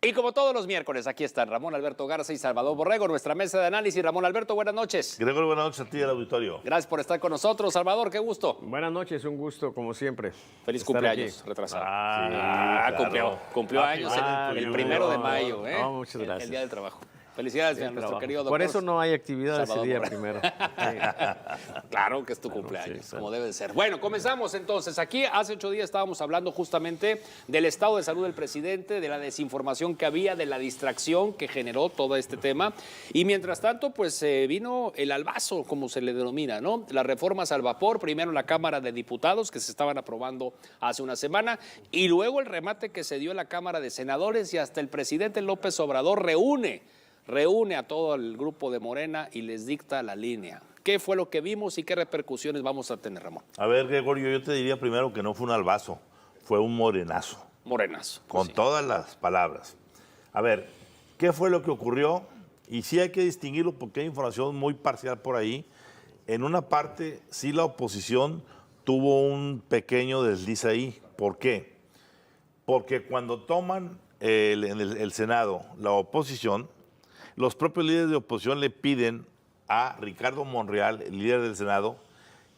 Y como todos los miércoles, aquí están Ramón Alberto Garza y Salvador Borrego, nuestra mesa de análisis. Ramón Alberto, buenas noches. Gregorio, buenas noches a ti y al auditorio. Gracias por estar con nosotros. Salvador, qué gusto. Buenas noches, un gusto, como siempre. Feliz cumpleaños, retrasado. Claro. Cumplió años el 1 de mayo, ¿eh? No, muchas gracias. El Día del Trabajo. Felicidades a nuestro querido doctor. Por eso no hay actividad ese Salvador día Borrego. primero. Claro que es tu cumpleaños, sí. como debe de ser. Bueno, comenzamos entonces. Aquí hace 8 días estábamos hablando justamente del estado de salud del presidente, de la desinformación que había, de la distracción que generó todo este tema. Y mientras tanto, pues vino el albazo, como se le denomina, ¿no? Las reformas al vapor, primero en la Cámara de Diputados, que se estaban aprobando hace una semana, y luego el remate que se dio en la Cámara de Senadores, y hasta el presidente López Obrador reúne a todo el grupo de Morena y les dicta la línea. ¿Qué fue lo que vimos y qué repercusiones vamos a tener, Ramón? A ver, Gregorio, yo te diría primero que no fue un albazo, fue un morenazo. Morenazo. Con Sí. todas las palabras. A ver, ¿qué fue lo que ocurrió? Y sí hay que distinguirlo porque hay información muy parcial por ahí. En una parte, sí la oposición tuvo un pequeño desliz ahí. ¿Por qué? Porque cuando toman en el Senado la oposición, los propios líderes de oposición le piden a Ricardo Monreal, el líder del Senado,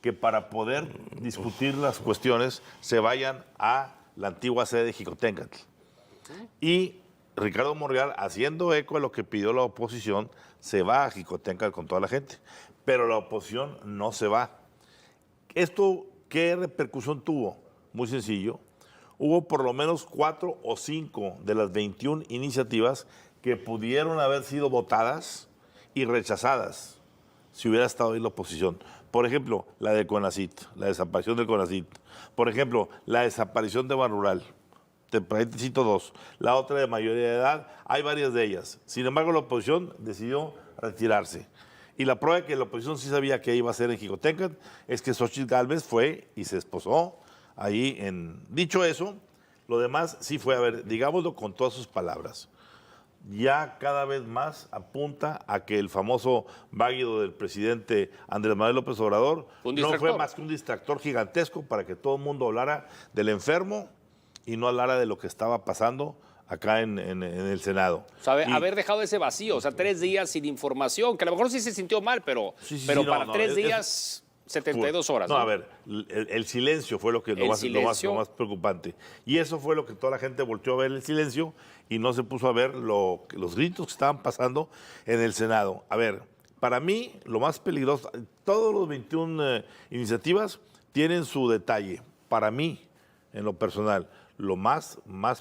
que para poder discutir las cuestiones se vayan a la antigua sede de Jicoténcatl. Y Ricardo Monreal, haciendo eco de lo que pidió la oposición, se va a Jicoténcatl con toda la gente. Pero la oposición no se va. ¿Esto qué repercusión tuvo? Muy sencillo. Hubo por lo menos 4 o 5 de las 21 iniciativas que pudieron haber sido votadas y rechazadas si hubiera estado ahí la oposición. Por ejemplo, la de CONACYT, la desaparición del CONACYT. Por ejemplo, la desaparición de Banrural. Por ahí te cito 2. La otra de mayoría de edad, hay varias de ellas. Sin embargo, la oposición decidió retirarse. Y la prueba de que la oposición sí sabía que iba a ser en Jicoténcatl es que Xóchitl Gálvez fue y se esposó ahí en... Dicho eso, lo demás sí fue, a ver, digámoslo con todas sus palabras. Ya cada vez más apunta a que el famoso váguido del presidente Andrés Manuel López Obrador no fue más que un distractor gigantesco para que todo el mundo hablara del enfermo y no hablara de lo que estaba pasando acá en el Senado. O sea, haber dejado ese vacío, o sea, 3 días sin información, que a lo mejor sí se sintió mal, pero para 3 días... 72 horas. No, a ver, el silencio fue lo más preocupante. Y eso fue lo que toda la gente volteó a ver, el silencio, y no se puso a ver los gritos que estaban pasando en el Senado. A ver, para mí, lo más peligroso, todos los 21 iniciativas tienen su detalle. Para mí, en lo personal, lo más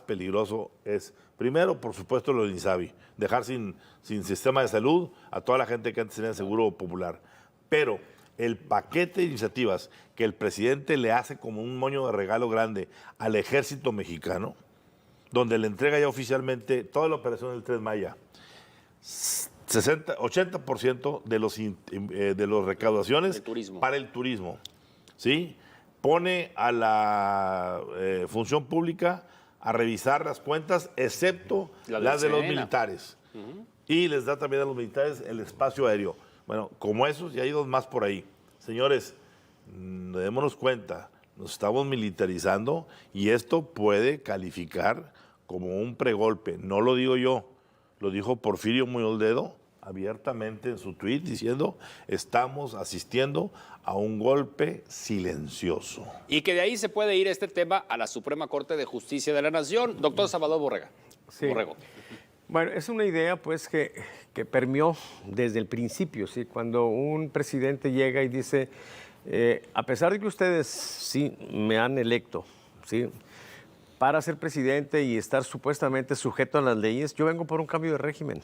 peligroso es, primero, por supuesto, lo del INSABI, dejar sin sistema de salud a toda la gente que antes tenía seguro popular. Pero el paquete de iniciativas que el presidente le hace como un moño de regalo grande al ejército mexicano, donde le entrega ya oficialmente toda la operación del Tren Maya, 80% de las recaudaciones para el turismo, ¿sí? Pone a la función pública a revisar las cuentas, excepto las de los militares. Y les da también a los militares el espacio aéreo. Bueno, como esos, y hay 2 más por ahí. Señores, démonos cuenta, nos estamos militarizando y esto puede calificar como un pregolpe. No lo digo yo, lo dijo Porfirio Muñoz Ledo abiertamente en su tuit diciendo estamos asistiendo a un golpe silencioso. Y que de ahí se puede ir este tema a la Suprema Corte de Justicia de la Nación. Doctor Salvador Borrego. Sí. Bueno, es una idea pues que permeó desde el principio, ¿sí? Cuando un presidente llega y dice, a pesar de que ustedes sí me han electo, ¿sí?, para ser presidente y estar supuestamente sujeto a las leyes, yo vengo por un cambio de régimen.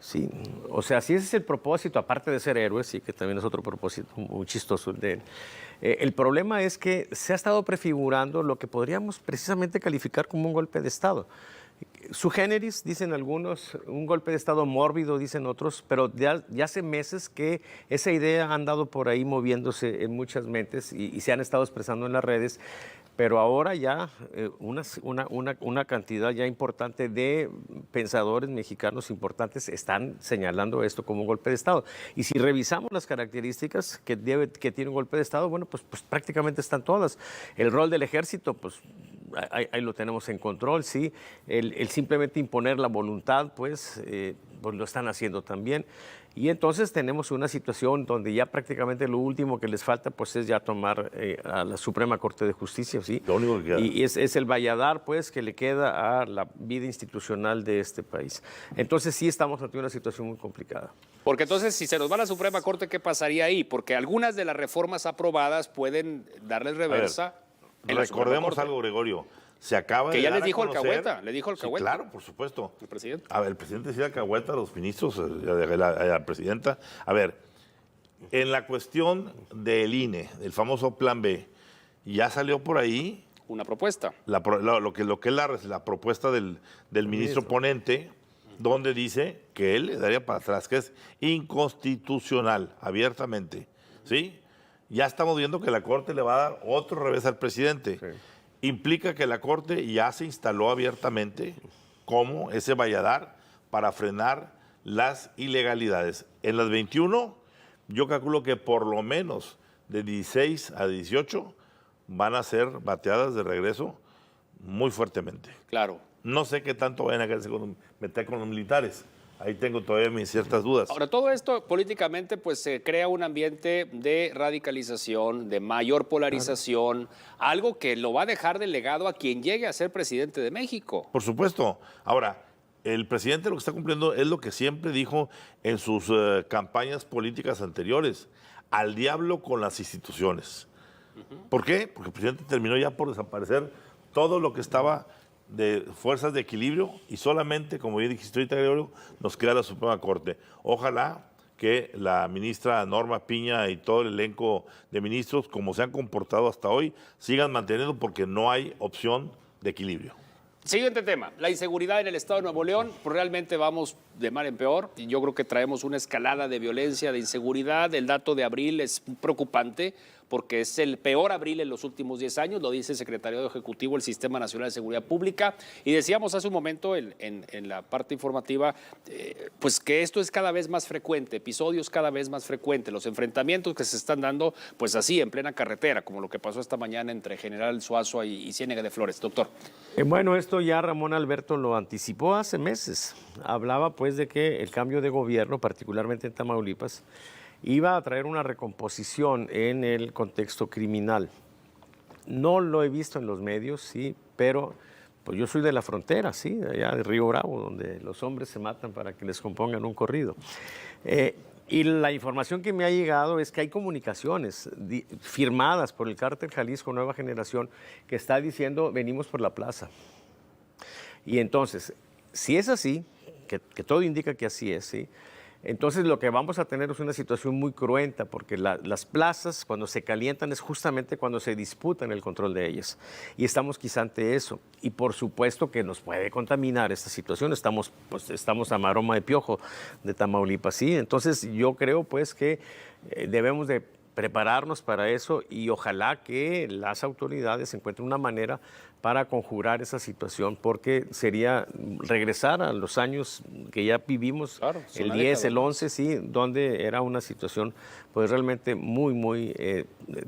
Sí, o sea, si ese es el propósito, aparte de ser héroes, sí, que también es otro propósito muy chistoso de él. El problema es que se ha estado prefigurando lo que podríamos precisamente calificar como un golpe de Estado. Su generis, dicen algunos, un golpe de Estado mórbido, dicen otros, pero ya hace meses que esa idea ha andado por ahí moviéndose en muchas mentes y se han estado expresando en las redes, pero ahora ya una cantidad ya importante de pensadores mexicanos importantes están señalando esto como un golpe de Estado. Y si revisamos las características que tiene un golpe de Estado, bueno, pues prácticamente están todas. El rol del ejército, pues ahí lo tenemos en control, sí. El simplemente imponer la voluntad, pues lo están haciendo también. Y entonces tenemos una situación donde ya prácticamente lo último que les falta pues es ya tomar a la Suprema Corte de Justicia, ¿sí? Lo único que queda. Y es el valladar pues que le queda a la vida institucional de este país. Entonces sí estamos ante una situación muy complicada. Porque entonces, si se nos va a la Suprema Corte, ¿qué pasaría ahí? Porque algunas de las reformas aprobadas pueden darles reversa. En la Suprema Recordemos Corte. algo, Gregorio. Se acaba Que de ya dar les dijo a conocer, Alcahueta, le dijo Alcahueta. Sí, claro, por supuesto. El presidente. A ver, el presidente decía Alcahueta, a los ministros, a la presidenta. A ver, en la cuestión del INE, del famoso Plan B, ya salió por ahí Una propuesta. lo que es la propuesta del ministro ponente, donde dice que él le daría para atrás, que es inconstitucional, abiertamente. ¿Sí? Ya estamos viendo que la Corte le va a dar otro revés al presidente. Sí. Implica que la Corte ya se instaló abiertamente como ese valladar para frenar las ilegalidades. En las 21, yo calculo que por lo menos de 16 a 18 van a ser bateadas de regreso muy fuertemente. Claro. No sé qué tanto vayan a quedarse meter con los militares. Ahí tengo todavía mis ciertas dudas. Ahora, todo esto políticamente pues se crea un ambiente de radicalización, de mayor polarización, algo que lo va a dejar de legado a quien llegue a ser presidente de México. Por supuesto. Ahora, el presidente lo que está cumpliendo es lo que siempre dijo en sus campañas políticas anteriores: al diablo con las instituciones. ¿Por qué? Porque el presidente terminó ya por desaparecer todo lo que estaba de fuerzas de equilibrio y solamente, como ya dijiste ahorita, Gregorio, nos queda la Suprema Corte. Ojalá que la ministra Norma Piña y todo el elenco de ministros, como se han comportado hasta hoy, sigan manteniendo, porque no hay opción de equilibrio. Siguiente tema, la inseguridad en el estado de Nuevo León. Pues realmente vamos de mal en peor. Y yo creo que traemos una escalada de violencia, de inseguridad. El dato de abril es preocupante porque es el peor abril en los últimos 10 años, lo dice el secretario ejecutivo del Sistema Nacional de Seguridad Pública. Y decíamos hace un momento en la parte informativa, pues que esto es cada vez más frecuente, episodios cada vez más frecuentes, los enfrentamientos que se están dando, pues así, en plena carretera, como lo que pasó esta mañana entre General Suazo y Ciénega de Flores. Doctor. Bueno, esto ya Ramón Alberto lo anticipó hace meses. Hablaba pues de que el cambio de gobierno, particularmente en Tamaulipas, iba a traer una recomposición en el contexto criminal. No lo he visto en los medios, sí, pero pues yo soy de la frontera, sí, allá de Río Bravo, donde los hombres se matan para que les compongan un corrido. Y la información que me ha llegado es que hay comunicaciones firmadas por el Cártel Jalisco Nueva Generación que está diciendo venimos por la plaza. Y entonces, si es así, que todo indica que así es, ¿sí? Entonces lo que vamos a tener es una situación muy cruenta, porque las plazas cuando se calientan es justamente cuando se disputan el control de ellas. Y estamos quizá ante eso. Y por supuesto que nos puede contaminar esta situación. Estamos a maroma de piojo de Tamaulipas, ¿sí? Entonces yo creo pues que debemos de prepararnos para eso y ojalá que las autoridades encuentren una manera para conjurar esa situación, porque sería regresar a los años que ya vivimos, claro, el 10, el 11, sí, donde era una situación pues realmente muy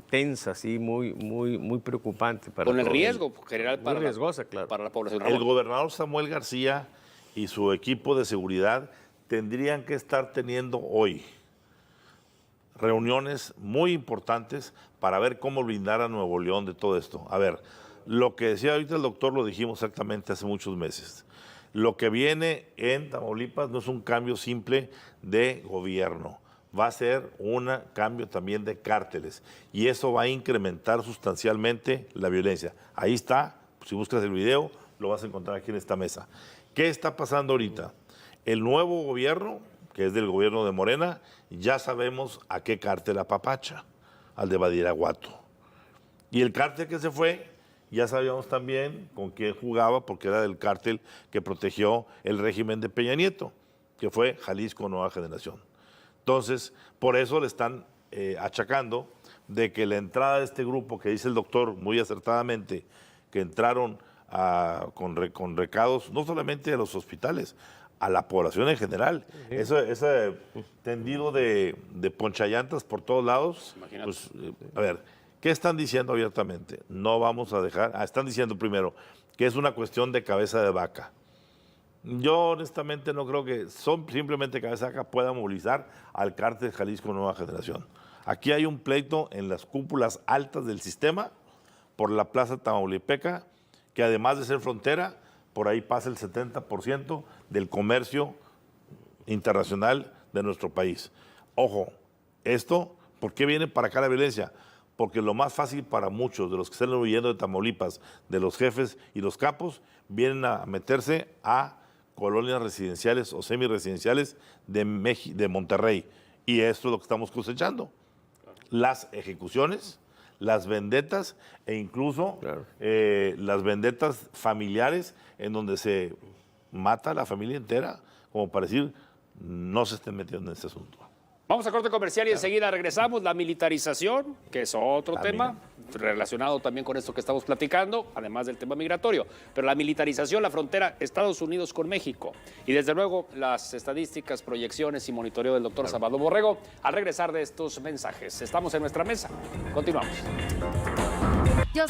tensa, sí, muy preocupante. Con el riesgo general muy riesgosa, claro, para la población. El gobernador Samuel García y su equipo de seguridad tendrían que estar teniendo hoy reuniones muy importantes para ver cómo blindar a Nuevo León de todo esto. A ver, lo que decía ahorita el doctor lo dijimos exactamente hace muchos meses. Lo que viene en Tamaulipas no es un cambio simple de gobierno, va a ser un cambio también de cárteles y eso va a incrementar sustancialmente la violencia. Ahí está, si buscas el video, lo vas a encontrar aquí en esta mesa. ¿Qué está pasando ahorita? El nuevo gobierno, que es del gobierno de Morena, ya sabemos a qué cártel apapacha, al de Badiraguato. Y el cártel que se fue, ya sabíamos también con quién jugaba, porque era del cártel que protegió el régimen de Peña Nieto, que fue Jalisco Nueva Generación. Entonces, por eso le están achacando de que la entrada de este grupo, que dice el doctor muy acertadamente, que entraron con recados, no solamente a los hospitales, a la población en general. Sí. Ese tendido de ponchallantas por todos lados, pues, a ver, ¿Qué están diciendo abiertamente? No vamos a dejar, están diciendo primero que es una cuestión de cabeza de vaca. Yo honestamente no creo que simplemente cabeza de vaca pueda movilizar al cártel Jalisco Nueva Generación. Aquí hay un pleito en las cúpulas altas del sistema por la Plaza Tamaulipeca, que además de ser frontera, por ahí pasa el 70% del comercio internacional de nuestro país. Ojo, esto, ¿por qué viene para acá la violencia? Porque lo más fácil para muchos de los que están huyendo de Tamaulipas, de los jefes y los capos, vienen a meterse a colonias residenciales o semiresidenciales de Monterrey. Y esto es lo que estamos cosechando. Las ejecuciones, las vendetas e incluso las vendetas familiares en donde se mata a la familia entera, como para decir, no se estén metiendo en este asunto. Vamos a corte comercial y enseguida regresamos. La militarización, que es otro tema relacionado también con esto que estamos platicando, además del tema migratorio. Pero la militarización, la frontera Estados Unidos con México. Y desde luego las estadísticas, proyecciones y monitoreo del doctor Salvador Borrego al regresar de estos mensajes. Estamos en nuestra mesa. Continuamos.